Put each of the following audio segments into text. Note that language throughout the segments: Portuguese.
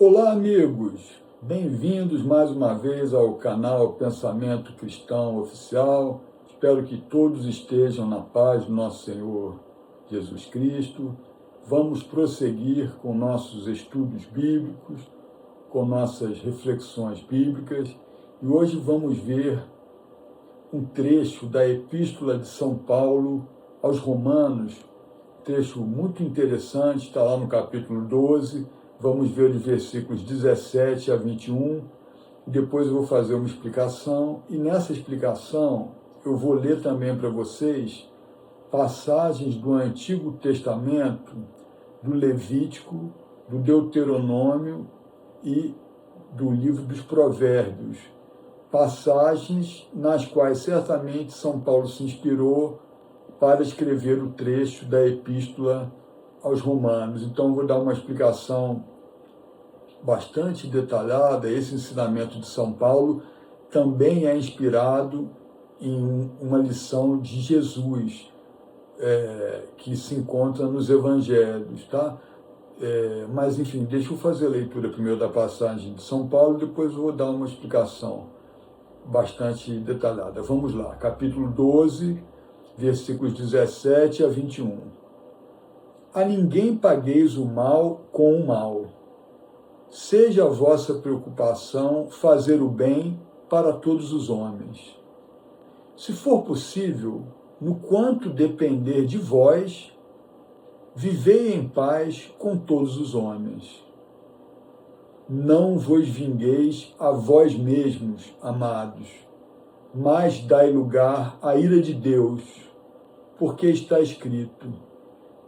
Olá, amigos! Bem-vindos mais uma vez ao canal Pensamento Cristão Oficial. Espero que todos estejam na paz do nosso Senhor Jesus Cristo. Vamos prosseguir com nossos estudos bíblicos, com nossas reflexões bíblicas, e hoje vamos ver um trecho da Epístola de São Paulo aos Romanos, trecho muito interessante, está lá no capítulo 12, vamos ver os versículos 17 a 21, depois eu vou fazer uma explicação, e nessa explicação eu vou ler também para vocês passagens do Antigo Testamento, do Levítico, do Deuteronômio e do livro dos Provérbios, passagens nas quais certamente São Paulo se inspirou para escrever o trecho da Epístola aos Romanos. Então, vou dar uma explicação bastante detalhada. Esse ensinamento de São Paulo também é inspirado em uma lição de Jesus, que se encontra nos Evangelhos, tá? Mas, enfim, deixa eu fazer a leitura primeiro da passagem de São Paulo, depois eu vou dar uma explicação bastante detalhada. Vamos lá, capítulo 12, versículos 17 a 21. A ninguém pagueis o mal com o mal. Seja a vossa preocupação fazer o bem para todos os homens. Se for possível, no quanto depender de vós, vivei em paz com todos os homens. Não vos vingueis a vós mesmos, amados, mas dai lugar à ira de Deus, porque está escrito: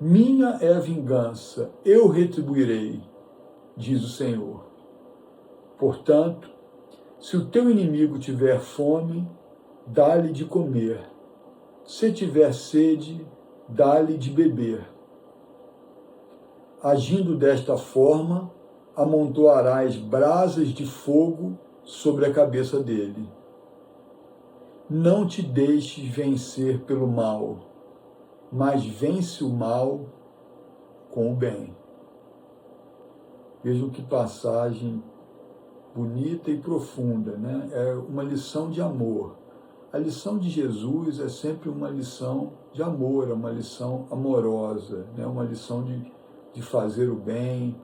minha é a vingança, eu retribuirei, diz o Senhor. Portanto, se o teu inimigo tiver fome, dá-lhe de comer. Se tiver sede, dá-lhe de beber. Agindo desta forma, amontoarás brasas de fogo sobre a cabeça dele. Não te deixes vencer pelo mal, mas vence o mal com o bem. Vejam que passagem bonita e profunda, né? É uma lição de amor. A lição de Jesus é sempre uma lição de amor, é uma lição amorosa, né? Uma lição de fazer o bem,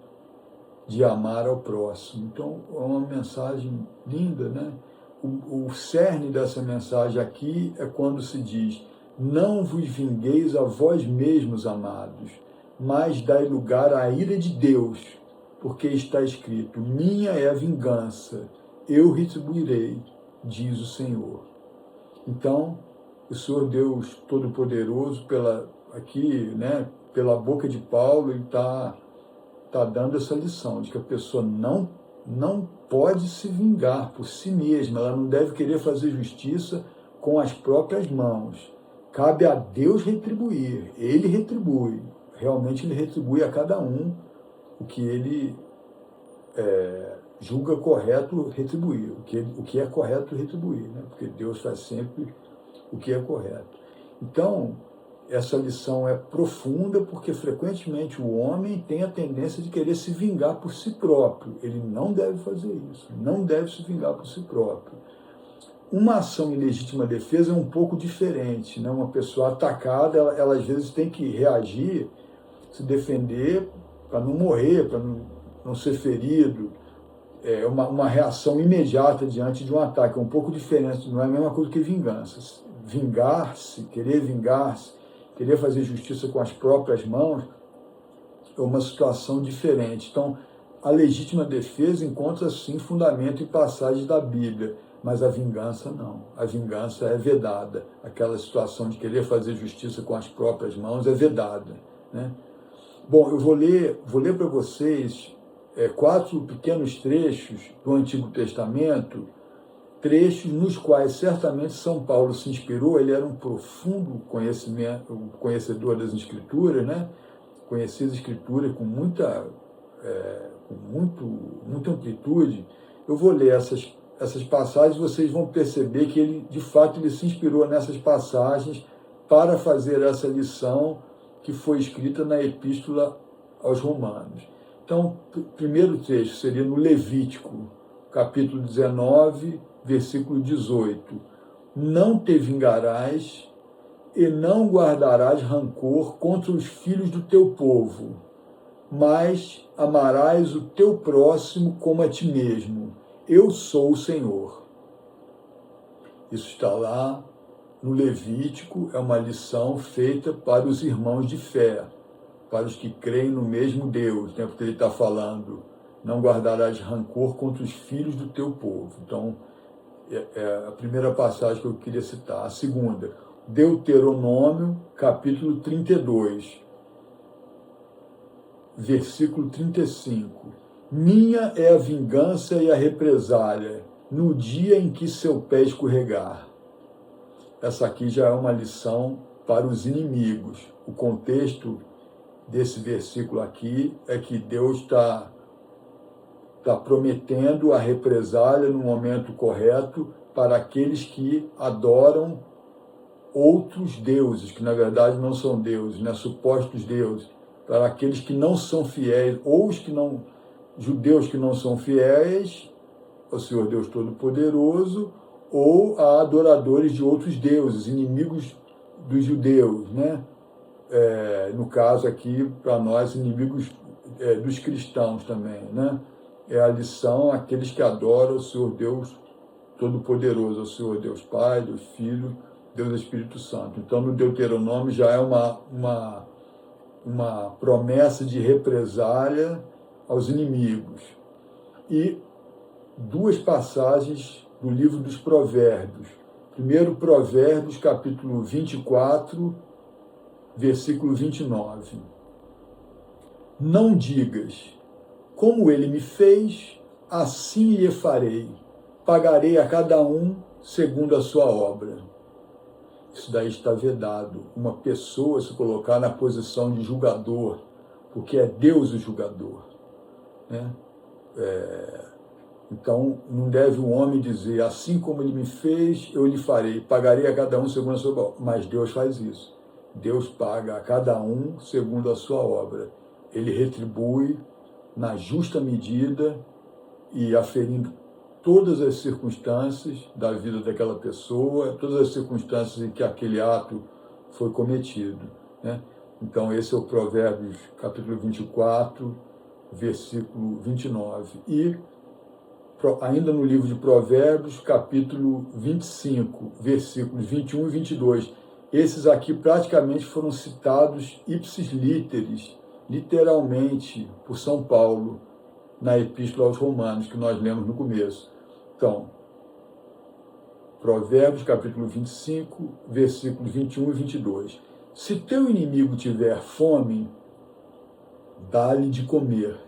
de amar ao próximo. Então, é uma mensagem linda, né? O cerne dessa mensagem aqui é quando se diz: não vos vingueis a vós mesmos, amados, mas dai lugar à ira de Deus, porque está escrito: minha é a vingança, eu retribuirei, diz o Senhor. Então, o Senhor Deus Todo-Poderoso, pela boca de Paulo, ele está dando essa lição de que a pessoa não pode se vingar por si mesma, ela não deve querer fazer justiça com as próprias mãos. Cabe a Deus retribuir, ele retribui, realmente ele retribui a cada um o que ele julga correto retribuir, o que é correto retribuir, né? Porque Deus faz sempre o que é correto. Então, essa lição é profunda porque frequentemente o homem tem a tendência de querer se vingar por si próprio. Ele não deve fazer isso, não deve se vingar por si próprio. Uma ação em legítima defesa é um pouco diferente, né? Uma pessoa atacada, ela às vezes tem que reagir, se defender para não morrer, para não ser ferido. É uma reação imediata diante de um ataque, é um pouco diferente, não é a mesma coisa que vingança. Vingar-se, querer fazer justiça com as próprias mãos, é uma situação diferente. Então, a legítima defesa encontra, sim, fundamento em passagens da Bíblia, mas a vingança não. A vingança é vedada. Aquela situação de querer fazer justiça com as próprias mãos é vedada, né? Bom, eu vou ler para vocês 4 pequenos trechos do Antigo Testamento, trechos nos quais certamente São Paulo se inspirou. Ele era um profundo conhecedor das Escrituras, né? Conhecia as Escrituras com muita amplitude. Eu vou ler essas passagens, vocês vão perceber que ele, de fato, ele se inspirou nessas passagens para fazer essa lição que foi escrita na Epístola aos Romanos. Então, o primeiro trecho seria no Levítico, capítulo 19, versículo 18. Não te vingarás e não guardarás rancor contra os filhos do teu povo, mas amarás o teu próximo como a ti mesmo. Eu sou o Senhor. Isso está lá no Levítico, é uma lição feita para os irmãos de fé, para os que creem no mesmo Deus, né? Porque ele está falando, não guardarás rancor contra os filhos do teu povo. Então, é a primeira passagem que eu queria citar. A segunda, Deuteronômio, capítulo 32, versículo 35. Minha é a vingança e a represália, no dia em que seu pé escorregar. Essa aqui já é uma lição para os inimigos. O contexto desse versículo aqui é que Deus está prometendo a represália no momento correto para aqueles que adoram outros deuses, que na verdade não são deuses, né? Supostos deuses, para aqueles que não são fiéis, ou os que não, judeus que não são fiéis ao Senhor Deus Todo-Poderoso, ou a adoradores de outros deuses, inimigos dos judeus, né? No caso aqui, para nós, inimigos dos cristãos também, né? É a lição àqueles que adoram o Senhor Deus Todo-Poderoso, o Senhor Deus Pai, Deus Filho, Deus Espírito Santo. Então, no Deuteronômio já é uma promessa de represália aos inimigos. E duas passagens do livro dos Provérbios. Primeiro, Provérbios, capítulo 24, versículo 29. Não digas, como ele me fez, assim lhe farei. Pagarei a cada um segundo a sua obra. Isso daí está vedado. Uma pessoa se colocar na posição de julgador, porque é Deus o julgador, né? Então, não deve o homem dizer, assim como ele me fez, eu lhe farei. Pagarei a cada um segundo a sua obra. Mas Deus faz isso. Deus paga a cada um segundo a sua obra. Ele retribui na justa medida e aferindo todas as circunstâncias da vida daquela pessoa, todas as circunstâncias em que aquele ato foi cometido, né? Então, esse é o Provérbios, capítulo 24, versículo 29. E, ainda no livro de Provérbios, capítulo 25, versículos 21 e 22. Esses aqui praticamente foram citados ipsis literis, literalmente, por São Paulo, na Epístola aos Romanos, que nós lemos no começo. Então, Provérbios, capítulo 25, versículos 21 e 22. Se teu inimigo tiver fome, dá-lhe de comer.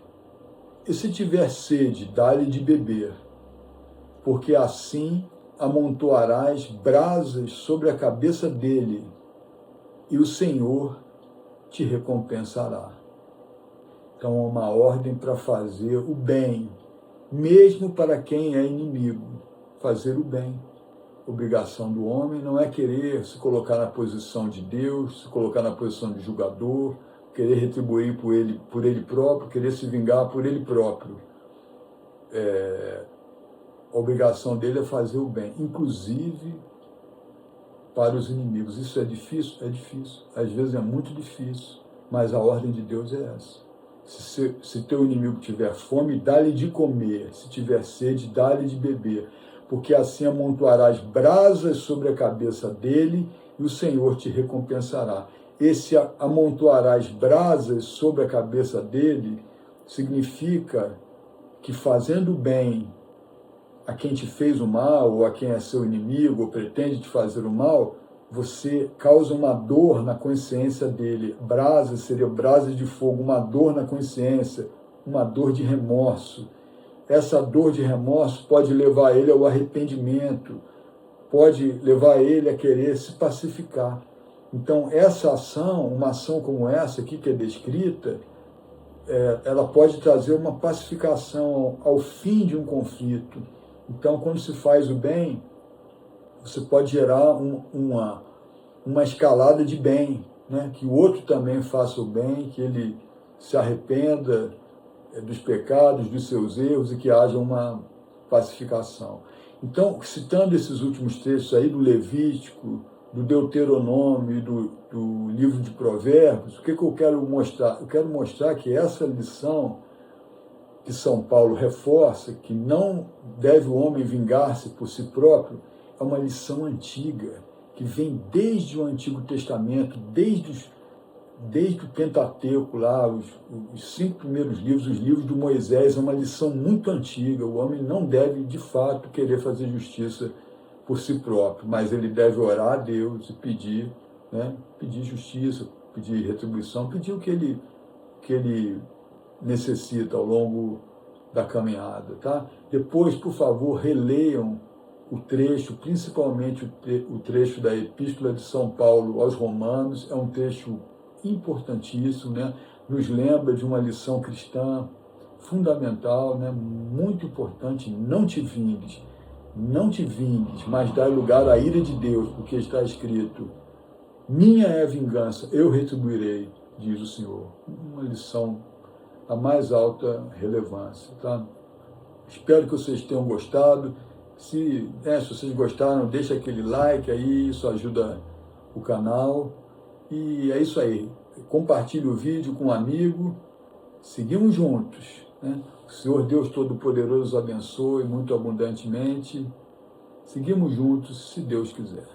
E se tiver sede, dá-lhe de beber. Porque assim amontoarás brasas sobre a cabeça dele, e o Senhor te recompensará. Então, é uma ordem para fazer o bem, mesmo para quem é inimigo, fazer o bem. Obrigação do homem não é querer se colocar na posição de Deus, se colocar na posição de julgador, querer retribuir por ele próprio, querer se vingar por ele próprio. A obrigação dele é fazer o bem, inclusive para os inimigos. Isso é difícil? É difícil. Às vezes é muito difícil, mas a ordem de Deus é essa. Se teu inimigo tiver fome, dá-lhe de comer. Se tiver sede, dá-lhe de beber. Porque assim amontoarás brasas sobre a cabeça dele e o Senhor te recompensará. Esse amontoarás brasas sobre a cabeça dele significa que fazendo bem a quem te fez o mal, ou a quem é seu inimigo, ou pretende te fazer o mal, você causa uma dor na consciência dele. Brasa seria brasa de fogo, uma dor na consciência, uma dor de remorso. Essa dor de remorso pode levar ele ao arrependimento, pode levar ele a querer se pacificar. Então, essa ação, uma ação como essa aqui que é descrita, ela pode trazer uma pacificação ao fim de um conflito. Então, quando se faz o bem, você pode gerar uma escalada de bem, né? Que o outro também faça o bem, que ele se arrependa, dos pecados, dos seus erros e que haja uma pacificação. Então, citando esses últimos textos aí do Levítico, do Deuteronômio e do livro de Provérbios, o que eu quero mostrar? Eu quero mostrar que essa lição que São Paulo reforça, que não deve o homem vingar-se por si próprio, é uma lição antiga, que vem desde o Antigo Testamento, desde o Pentateuco lá, os 5 primeiros livros, os livros de Moisés, é uma lição muito antiga. O homem não deve, de fato, querer fazer justiça por si próprio, mas ele deve orar a Deus e pedir, né, pedir justiça, pedir retribuição, pedir o que ele necessita ao longo da caminhada, tá? Depois, por favor, releiam o trecho, principalmente o trecho da Epístola de São Paulo aos Romanos. É um trecho importantíssimo, né? Nos lembra de uma lição cristã fundamental, né? Muito importante. Não te vingues, mas dá lugar à ira de Deus, porque está escrito: minha é a vingança, eu retribuirei, diz o Senhor. Uma lição da mais alta relevância, tá? Espero que vocês tenham gostado. Se vocês gostaram, deixa aquele like aí, isso ajuda o canal. E é isso aí. Compartilhe o vídeo com um amigo. Seguimos juntos, né? O Senhor Deus Todo-Poderoso abençoe muito abundantemente. Seguimos juntos, se Deus quiser.